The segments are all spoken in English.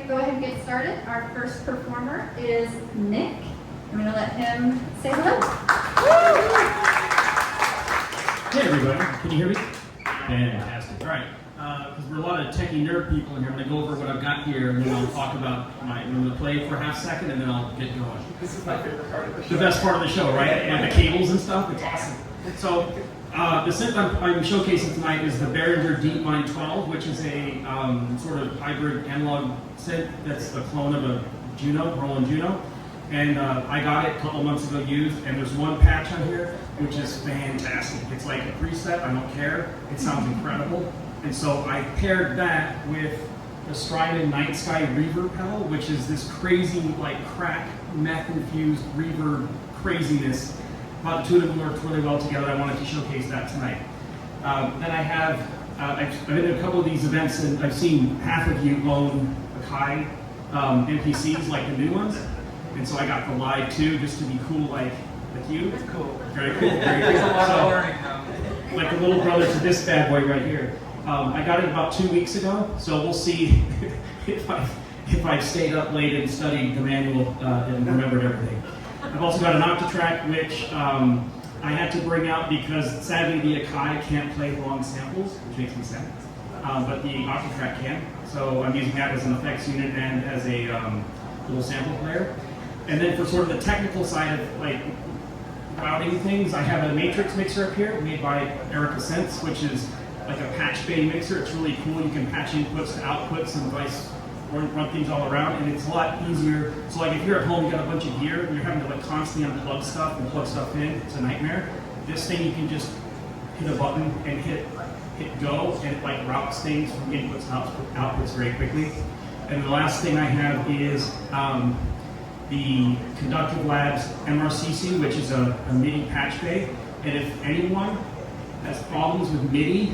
go ahead and get started. Our first performer is Nick. I'm going to let him say hello. Hey everybody, can you hear me? Fantastic. All right, because we're a lot of techie nerd people in here, I'm going to go over what I've got here, and then I'll talk about I'm going to play for a half second, and then I'll get going. This is my favorite part of the show. The best part of the show, right? Like the cables and stuff, it's awesome. So, the synth I'm showcasing tonight is the Behringer DeepMind 12, which is a sort of hybrid analog synth that's a clone of a Roland Juno. And I got it a couple months ago used, and there's one patch on here which is fantastic. It's like a preset, I don't care. It sounds incredible. And so I paired that with the Strymon Night Sky reverb pedal, which is this crazy, like crack, meth-infused reverb craziness. About the two of them work really well together. I wanted to showcase that tonight. Then I have, I've been to a couple of these events, and I've seen half of you own Akai MPCs, like the new ones. And so I got the Live 2 just to be cool like you. It's cool. Very cool. Very cool. There's a lot So, of learning now. like the little brother to this bad boy right here. I got it about 2 weeks ago, so we'll see if I've stayed up late and studied the manual and remembered everything. I've also got an Octatrack, which I had to bring out because sadly the Akai can't play long samples, which makes me sad. But the Octatrack can, so I'm using that as an effects unit and as a little sample player. And then for sort of the technical side of like routing things, I have a matrix mixer up here made by Erica Synth, which is like a patch bay mixer. It's really cool. You can patch inputs to outputs and run things all around, and it's a lot easier. So like if you're at home, you got a bunch of gear, and you're having to like constantly unplug stuff and plug stuff in. It's a nightmare. This thing you can just hit a button and hit go, and it like routes things from inputs to outputs very quickly. And the last thing I have is the Conductive Labs MRCC, which is a MIDI patch bay. And if anyone has problems with MIDI,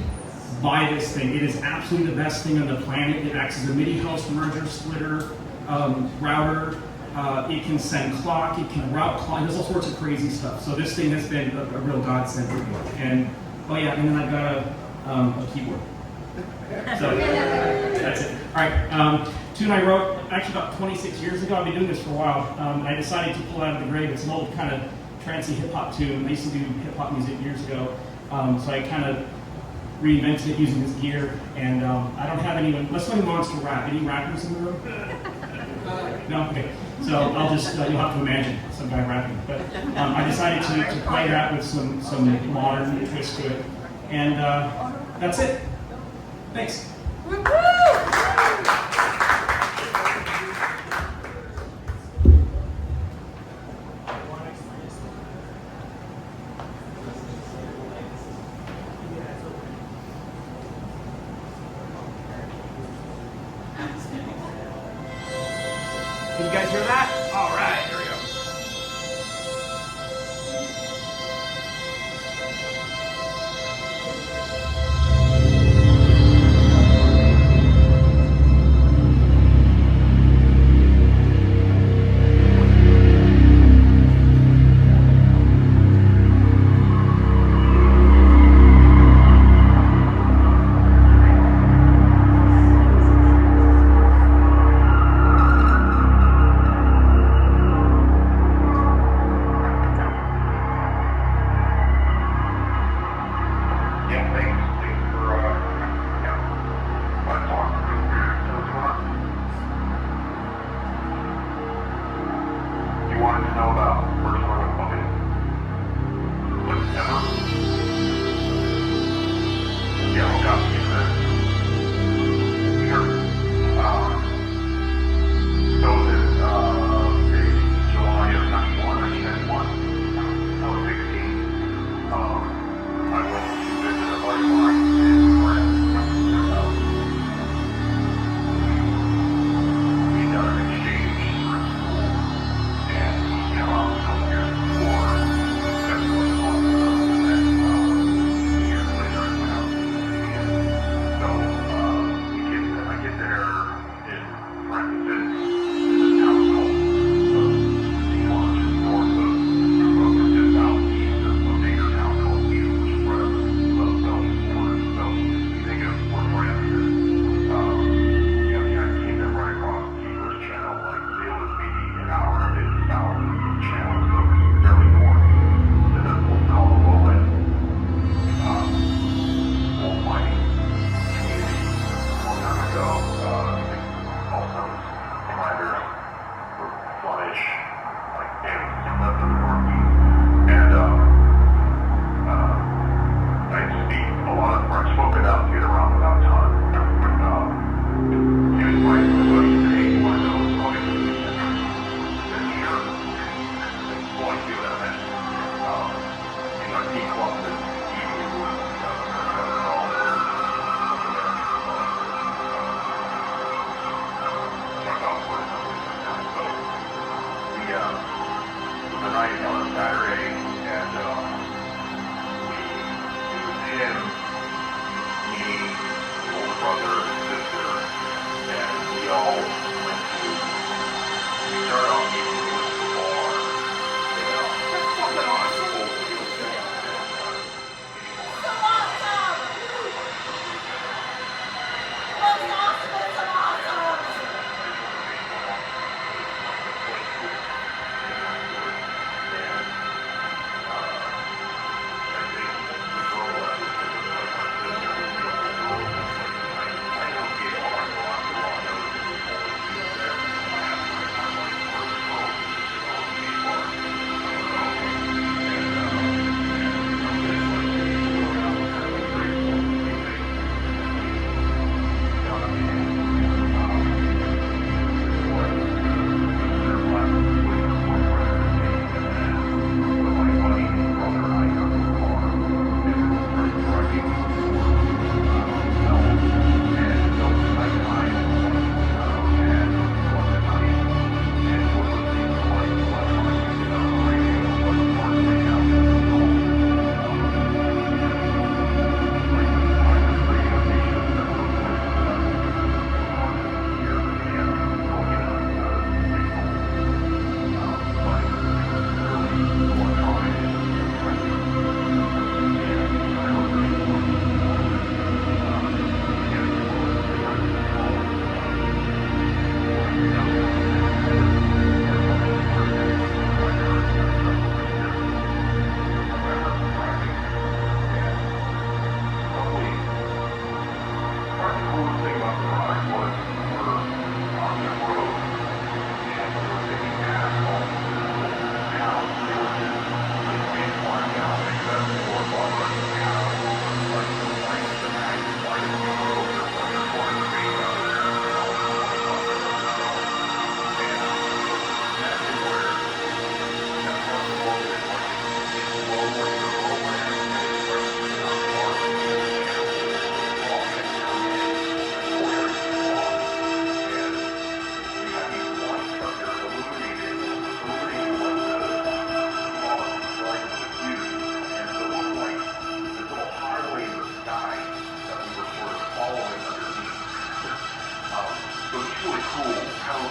buy this thing. It is absolutely the best thing on the planet. It acts as a MIDI host, merger, splitter, router. It can send clock, it can route clock, it does all sorts of crazy stuff. So this thing has been a real godsend for me. And, oh yeah, and then I've got a keyboard. So, that's it. All right, tune I wrote actually about 26 years ago. I've been doing this for a while. I decided to pull out of the grave. It's an old kind of trancey hip-hop tune. I used to do hip-hop music years ago. So I kind of reinvented it using this gear. And I don't have anyone, unless somebody wants to rap. Any rappers in the room? No? Okay. So I'll just, you'll have to imagine some guy rapping. But I decided to play that with some modern twist to it. And that's it. Thanks. Can you guys hear that? All right, here we go.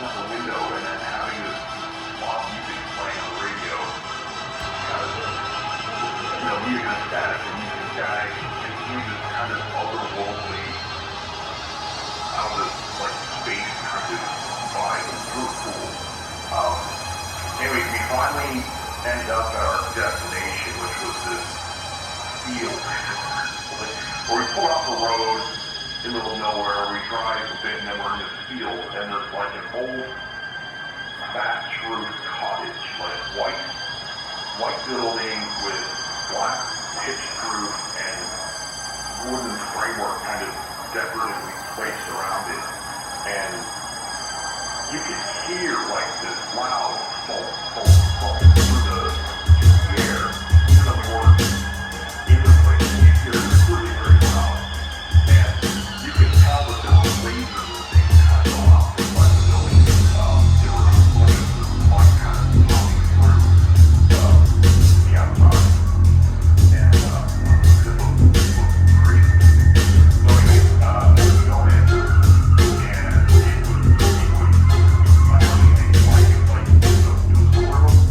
out the window and then having this loud music playing on the radio, kind of, music on static and music static, and seeing this kind of otherworldly, out of this, like, space kind of vibe. It was really cool. Anyways, we finally ended up at our destination, which was this field. Where we pull off the road in the middle of nowhere, we drive a bit, and then we're in this field, and there's like an old thatch roof cottage, like white building with black pitched roof and wooden framework kind of decoratively placed around it. And you could hear like this loud thump, thump, thump through the air, even though we weren't in the place. You could hear it really very loud. And you could tell that there were lasers and things kind of going off inside the building. There were flashes of light kind of coming through the outside. And it looked crazy. So anyway, we go in, and it was like, it was a little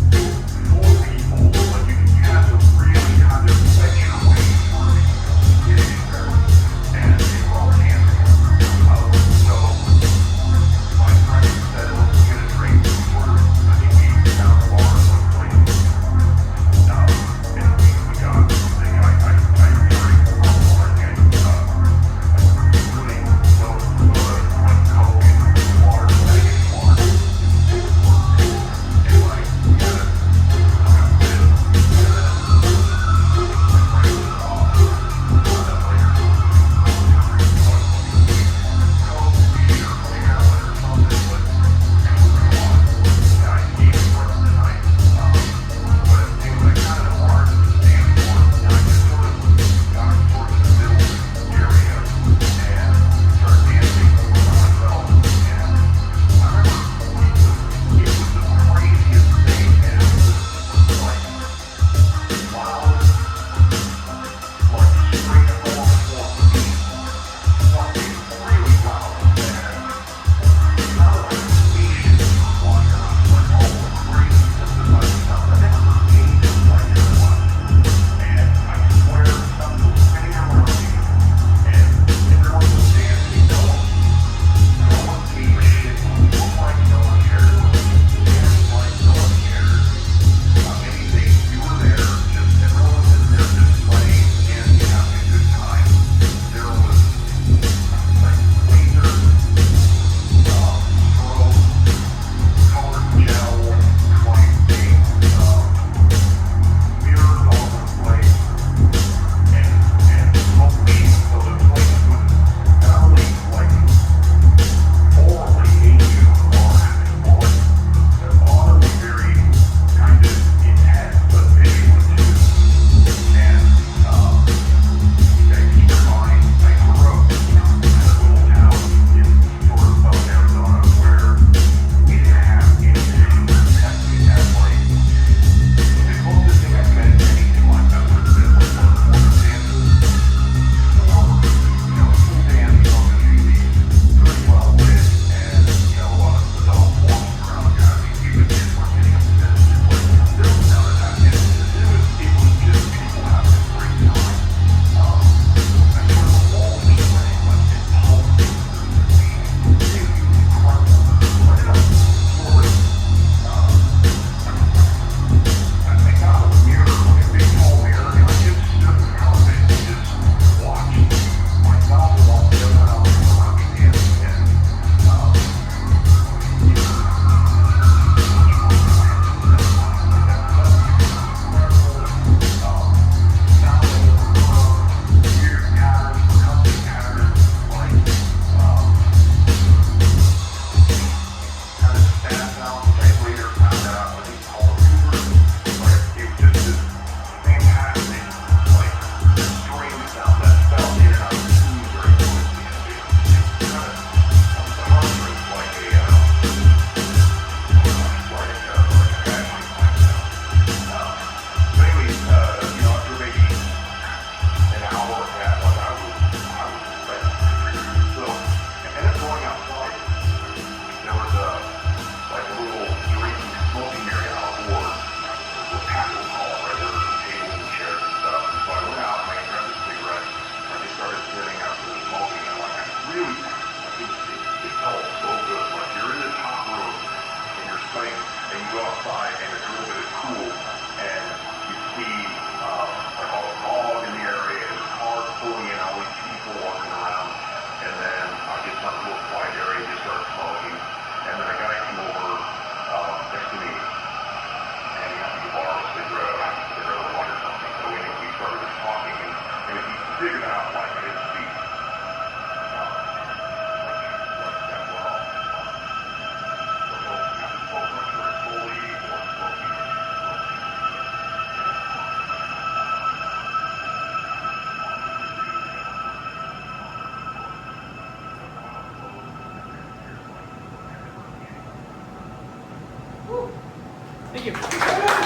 Thank you.